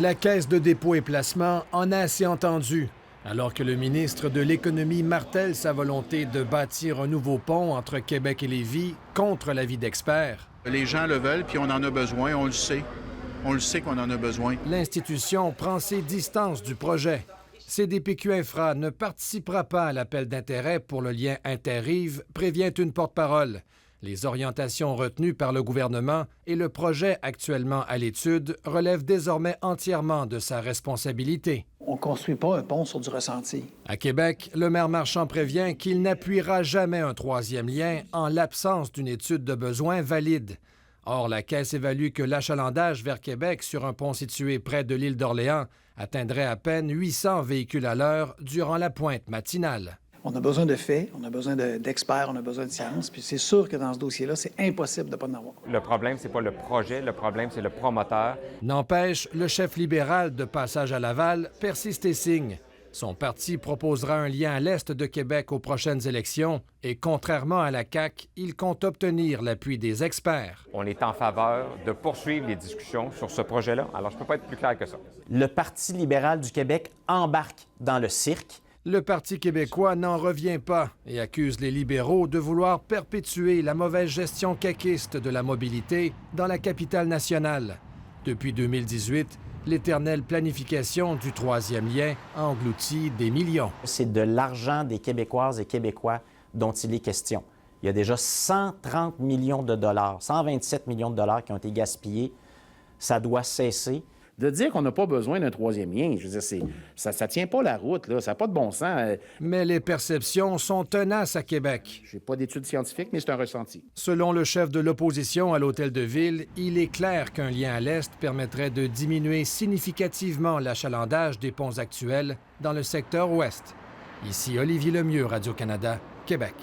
La Caisse de dépôt et placement en a assez entendu. Alors que le ministre de l'Économie martèle sa volonté de bâtir un nouveau pont entre Québec et Lévis contre l'avis d'experts. Les gens le veulent, puis on en a besoin, on le sait. On le sait qu'on en a besoin. L'institution prend ses distances du projet. CDPQ Infra ne participera pas à l'appel d'intérêt pour le lien Inter-Rives, prévient une porte-parole. Les orientations retenues par le gouvernement et le projet actuellement à l'étude relèvent désormais entièrement de sa responsabilité. On ne construit pas un pont sur du ressenti. À Québec, le maire Marchand prévient qu'il n'appuiera jamais un troisième lien en l'absence d'une étude de besoin valide. Or, la Caisse évalue que l'achalandage vers Québec sur un pont situé près de l'île d'Orléans atteindrait à peine 800 véhicules à l'heure durant la pointe matinale. On a besoin de faits, on a besoin d'experts, on a besoin de science, puis c'est sûr que dans ce dossier-là, c'est impossible de ne pas en avoir. Le problème, c'est pas le projet, le problème, c'est le promoteur. N'empêche, le chef libéral de Passage à Laval persiste et signe. Son parti proposera un lien à l'est de Québec aux prochaines élections et, contrairement à la CAQ, il compte obtenir l'appui des experts. On est en faveur de poursuivre les discussions sur ce projet-là. Alors, je ne peux pas être plus clair que ça. Le Parti libéral du Québec embarque dans le cirque. Le Parti québécois n'en revient pas et accuse les libéraux de vouloir perpétuer la mauvaise gestion caquiste de la mobilité dans la capitale nationale. Depuis 2018, l'éternelle planification du troisième lien engloutit des millions. C'est de l'argent des Québécoises et Québécois dont il est question. Il y a déjà 130 millions de dollars, 127 millions de dollars qui ont été gaspillés. Ça doit cesser. De dire qu'on n'a pas besoin d'un troisième lien, je veux dire, ça ne tient pas la route, là. Ça n'a pas de bon sens. Mais les perceptions sont tenaces à Québec. Je n'ai pas d'études scientifiques, mais c'est un ressenti. Selon le chef de l'opposition à l'Hôtel de Ville, il est clair qu'un lien à l'Est permettrait de diminuer significativement l'achalandage des ponts actuels dans le secteur ouest. Ici Olivier Lemieux, Radio-Canada, Québec.